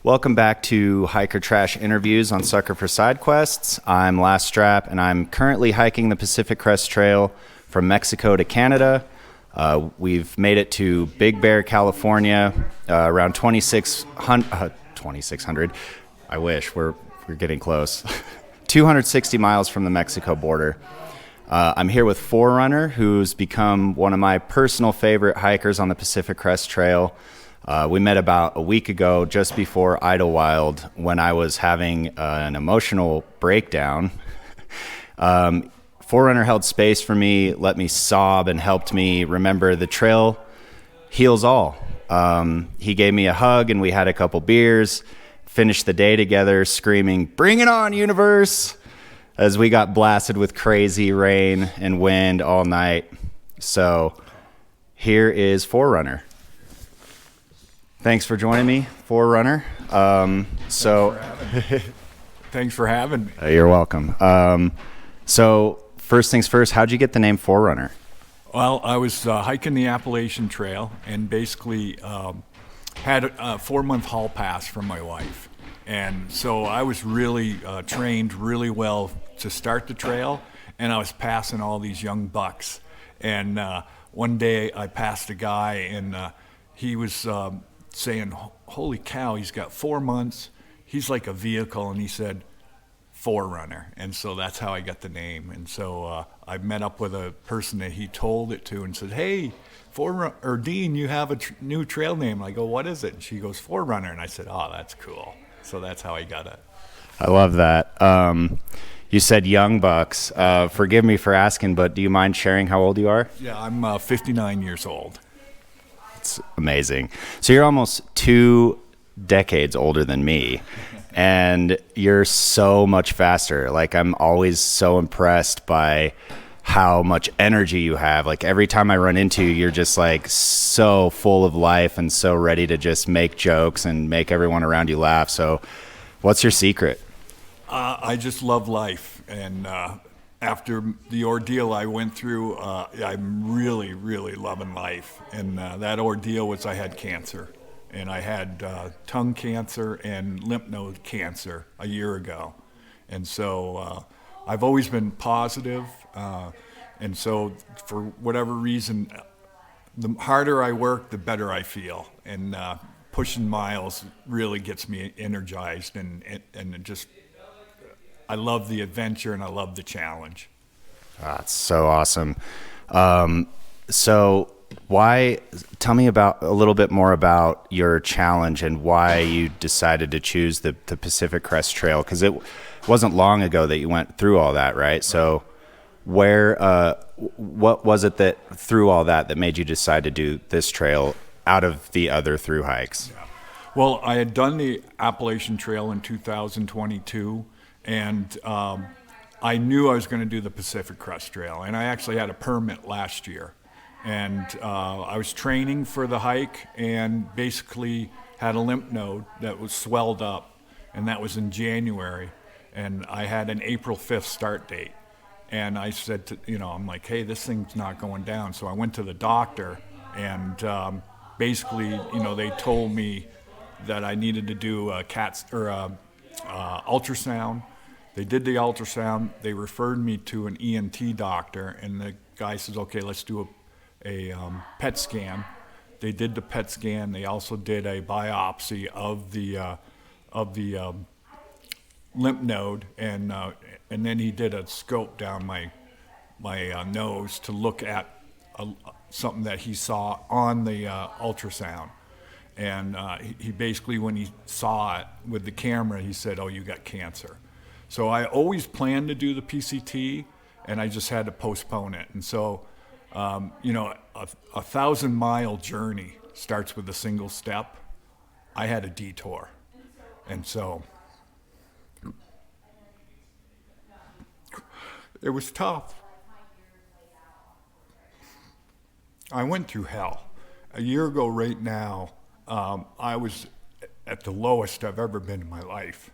Welcome back to Hiker Trash Interviews on Sucker for Side Quests. I'm Last Strap, and I'm currently hiking the Pacific Crest Trail from Mexico to Canada. We've made it to Big Bear, California, around 2,600. I wish, we're getting close. 260 miles from the Mexico border. I'm here with 4Runner, who's become one of my personal favorite hikers on the Pacific Crest Trail. We met about a week ago, just before Idlewild, when I was having an emotional breakdown. 4Runner held space for me, let me sob, and helped me remember the trail heals all. He gave me a hug, and we had a couple beers, finished the day together, screaming, "Bring it on, universe!" as we got blasted with crazy rain and wind all night. So here is 4Runner. Thanks for joining me, 4Runner. Thanks for having me. You're welcome. So first things first, how'd you get the name 4Runner? Well, I was hiking the Appalachian Trail and basically had a 4-month hall pass from my wife. And so I was really trained really well to start the trail, and I was passing all these young bucks. And one day I passed a guy, and he was saying, "Holy cow, he's got 4 months. He's like a vehicle," and he said, 4Runner. And so that's how I got the name. And so I met up with a person that he told it to and said, "Hey, Dean, you have a new trail name." I go, "What is it?" And she goes, 4Runner. And I said, "Oh, that's cool." So that's how I got it. I love that. You said young bucks. Forgive me for asking, but do you mind sharing how old you are? Yeah, I'm 59 years old. It's amazing. So you're almost 2 decades older than me, and you're so much faster. Like, I'm always so impressed by how much energy you have. Like, every time I run into you, you're just like so full of life and so ready to just make jokes and make everyone around you laugh. So what's your secret? I just love life, and after the ordeal I went through, I'm really, really loving life. And that ordeal was I had cancer, and I had tongue cancer and lymph node cancer a year ago. And so I've always been positive, and so for whatever reason, the harder I work, the better I feel. And pushing miles really gets me energized, and it just, I love the adventure and I love the challenge. That's so awesome. So tell me about a little bit more about your challenge and why you decided to choose the Pacific Crest Trail, because it wasn't long ago that you went through all that, right? So what was it that through all that made you decide to do this trail out of the other through hikes? Yeah. Well, I had done the Appalachian Trail in 2022, and I knew I was going to do the Pacific Crest Trail, and I actually had a permit last year. And I was training for the hike and basically had a lymph node that was swelled up, and that was in January. And I had an April 5th start date. And I said, I'm like, "Hey, this thing's not going down." So I went to the doctor, and basically, they told me that I needed to do a ultrasound. They did the ultrasound. They referred me to an ENT doctor, and the guy says, "Okay, let's do a PET scan." They did the PET scan. They also did a biopsy of the lymph node, and then he did a scope down my nose to look at something that he saw on the ultrasound. And he basically, when he saw it with the camera, he said, "Oh, you got cancer." So I always planned to do the PCT, and I just had to postpone it. And so, a 1,000-mile journey starts with a single step. I had a detour. And so it was tough. I went through hell. A year ago right now, I was at the lowest I've ever been in my life.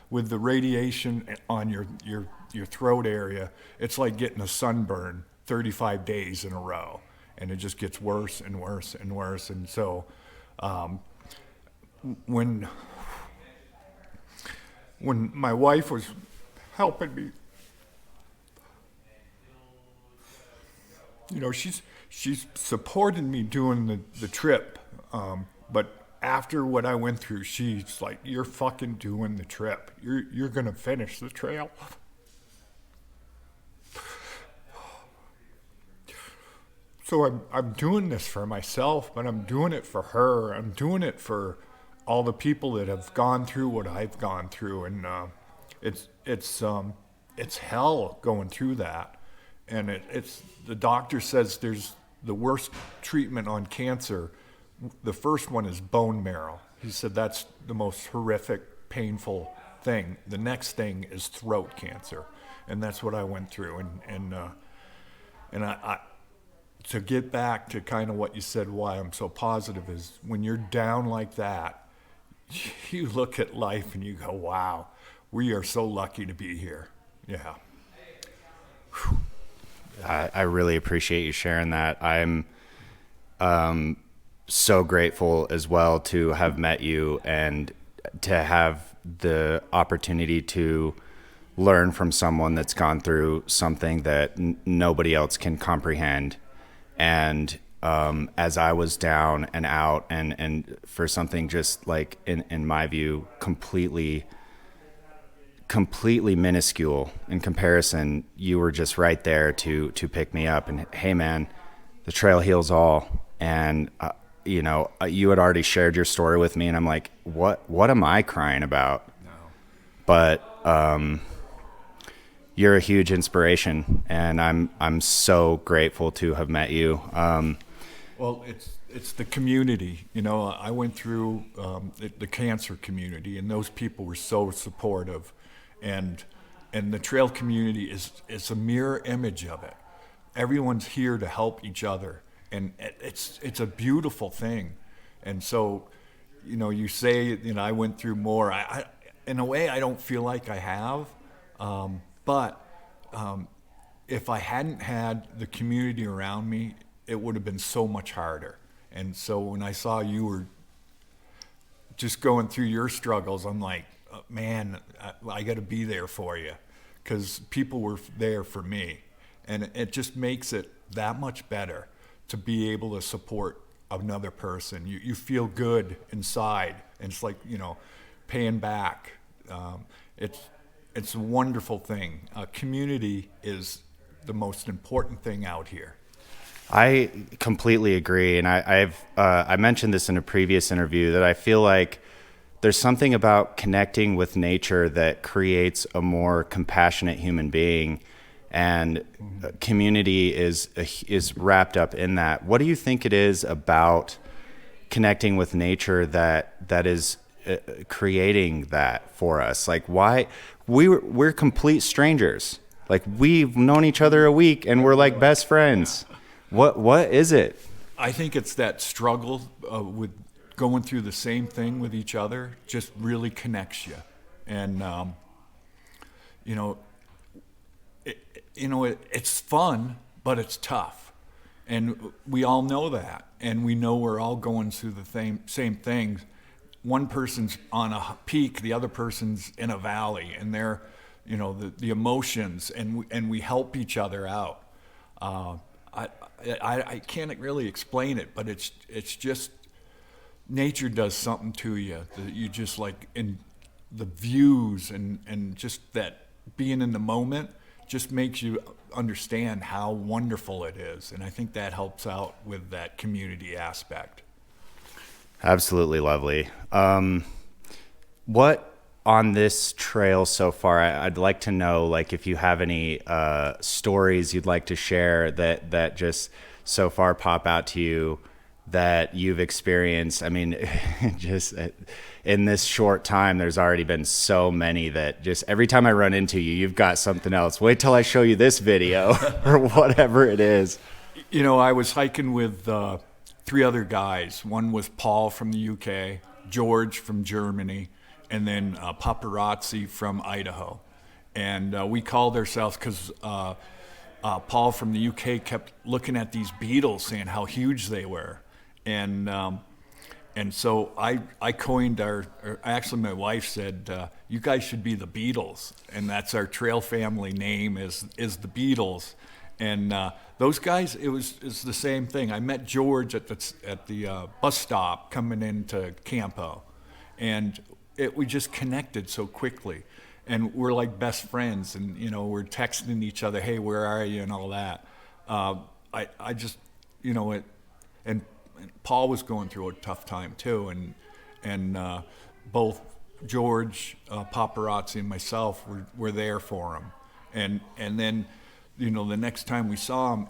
With the radiation on your throat area, it's like getting a sunburn 35 days in a row, and it just gets worse and worse and worse. And so when when my wife was helping me, she's supported me doing the trip, but after what I went through, she's like, "You're fucking doing the trip. You're gonna finish the trail." So I'm doing this for myself, but I'm doing it for her. I'm doing it for all the people that have gone through what I've gone through, and it's hell going through that. And it's the doctor says there's the worst treatment on cancer. The first one is bone marrow. He said that's the most horrific, painful thing. The next thing is throat cancer, and that's what I went through. And I to get back to kind of what you said, why I'm so positive is when you're down like that, you look at life and you go, "Wow, we are so lucky to be here." Yeah. I really appreciate you sharing that. I'm so grateful as well to have met you and to have the opportunity to learn from someone that's gone through something that nobody else can comprehend. And as I was down and out and for something just like, in my view, completely minuscule in comparison, you were just right there to pick me up and, "Hey man, the trail heals all." And you had already shared your story with me, and I'm like, what am I crying about? No. But you're a huge inspiration, and I'm so grateful to have met you. Well, it's the community. I went through the cancer community, and those people were so supportive. And the trail community is a mirror image of it. Everyone's here to help each other, and it's a beautiful thing. And so, you say, I went through more. I in a way, I don't feel like I have, but if I hadn't had the community around me, it would have been so much harder. And so when I saw you were just going through your struggles, I'm like, "Man, I got to be there for you," because people were there for me. And it just makes it that much better to be able to support another person. You feel good inside, and it's like, paying back. It's a wonderful thing. Community is the most important thing out here. I completely agree. And I mentioned this in a previous interview that I feel like there's something about connecting with nature that creates a more compassionate human being, and community is wrapped up in that. What do you think it is about connecting with nature that is creating that for us? Like, why we're complete strangers. Like, we've known each other a week and we're like best friends. What is it? I think it's that struggle with going through the same thing with each other just really connects you. And, it's fun, but it's tough. And we all know that. And we know we're all going through the same things. One person's on a peak, the other person's in a valley, and they're, the emotions, and we help each other out. I can't really explain it, but it's just, nature does something to you that you just like, in the views and just that being in the moment just makes you understand how wonderful it is. And I think that helps out with that community aspect. Absolutely lovely. What on this trail so far, I'd like to know, like, if you have any stories you'd like to share that just so far pop out to you that you've experienced. I mean, just in this short time, there's already been so many that just every time I run into you, you've got something else. Wait till I show you this video or whatever it is. I was hiking with 3 other guys. One was Paul from the UK, George from Germany, and then Paparazzi from Idaho. And we called ourselves because Paul from the UK kept looking at these beetles, saying how huge they were. And And so I coined actually my wife said, you guys should be the Beatles. And that's our trail family name is the Beatles. And those guys, it's the same thing. I met George at the bus stop coming into Campo. And we just connected so quickly. And we're like best friends. And, we're texting each other, hey, where are you, and all that. I just, and Paul was going through a tough time too, and both George Paparazzi and myself were there for him, and then the next time we saw him,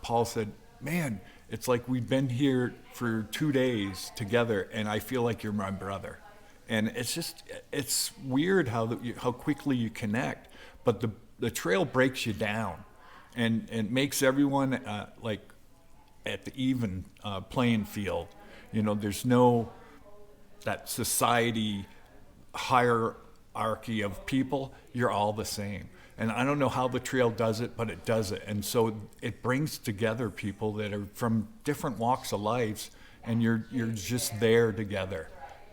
Paul said, "Man, it's like we've been here for 2 days together, and I feel like you're my brother." And it's weird how quickly you connect, but the trail breaks you down, and it makes everyone like at the even playing field. There's no that society hierarchy of people. You're all the same. And I don't know how the trail does it, but it does it. And so it brings together people that are from different walks of life, and you're just there together.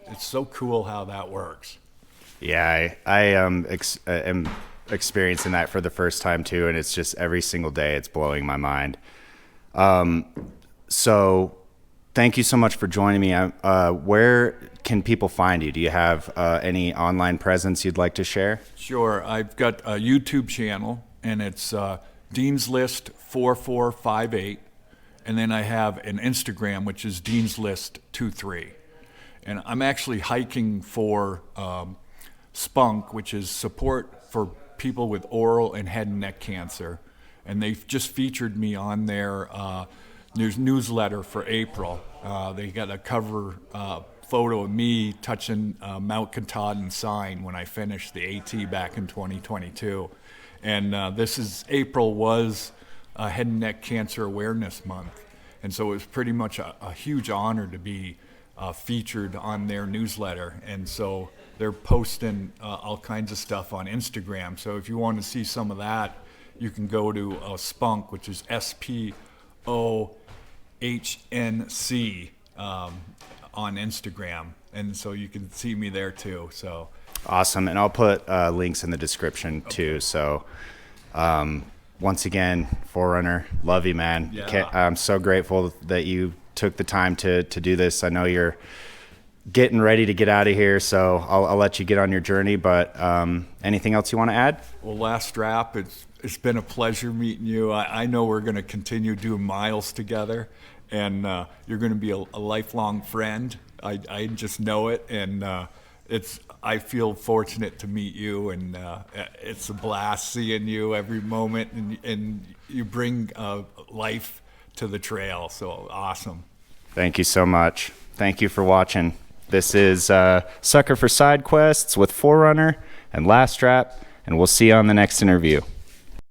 It's so cool how that works. Yeah, I am experiencing that for the first time too, and it's just every single day it's blowing my mind. So thank you so much for joining me. Where can people find you? Do you have any online presence you'd like to share? Sure. I've got a YouTube channel, and it's Dean's List 4458. And then I have an Instagram, which is Dean's List 23. And I'm actually hiking for Spunk, which is support for people with oral and head and neck cancer. And they've just featured me on their newsletter for April. They got a cover photo of me touching Mount Katahdin sign when I finished the AT back in 2022. And April was Head and Neck Cancer Awareness Month. And so it was pretty much a huge honor to be featured on their newsletter. And so they're posting all kinds of stuff on Instagram. So if you want to see some of that, you can go to Spunk, which is SPOHNC on Instagram. And so you can see me there too. So awesome. And I'll put links in the description too. So once again, 4Runner, love you, man. Yeah. I'm so grateful that you took the time to do this. I know you're getting ready to get out of here, so I'll let you get on your journey. But anything else you want to add? Well, last strap, it's been a pleasure meeting you. I know we're going to continue doing miles together, and you're going to be a lifelong friend. I just know it, and I feel fortunate to meet you, and it's a blast seeing you every moment, and you bring life to the trail. So awesome. Thank you so much. Thank you for watching. This is Sucker for Side Quests with 4Runner and Last Strap, and we'll see you on the next interview.